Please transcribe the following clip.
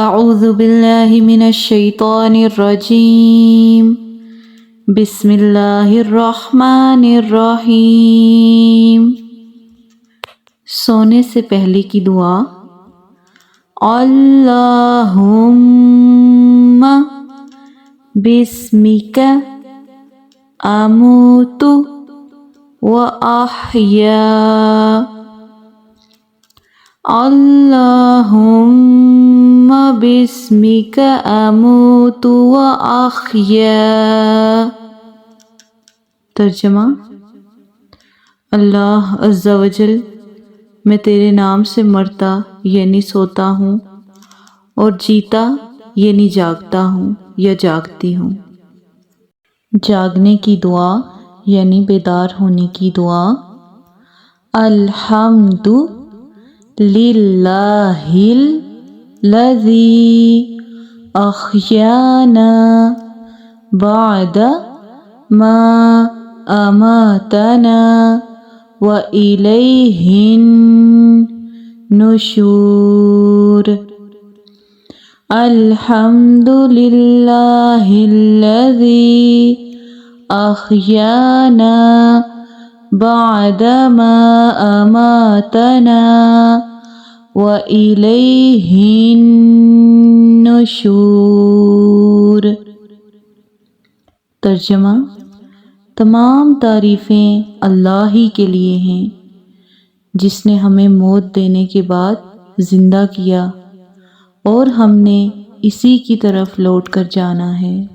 اعوذ باللہ من الشیطان الرجیم بسم اللہ الرحمن الرحیم۔ سونے سے پہلے کی دعا۔ اللہم بسمک اموت و احیا، اللہم بسمک اموت و احیا۔ ترجمہ: اللہ عز و جل، میں تیرے نام سے مرتا یعنی سوتا ہوں، اور جیتا یعنی جاگتا ہوں یا جاگتی ہوں۔ جاگنے کی دعا یعنی بیدار ہونے کی دعا۔ الحمد للہ الذی احیانا بعد ما اماتنا والیہ النشور۔ الحمد للہ الذی احیانا بعد ما اماتنا وإلیہ النشور۔ ترجمہ: تمام تعریفیں اللہ ہی کے لیے ہیں، جس نے ہمیں موت دینے کے بعد زندہ کیا، اور ہم نے اسی کی طرف لوٹ کر جانا ہے۔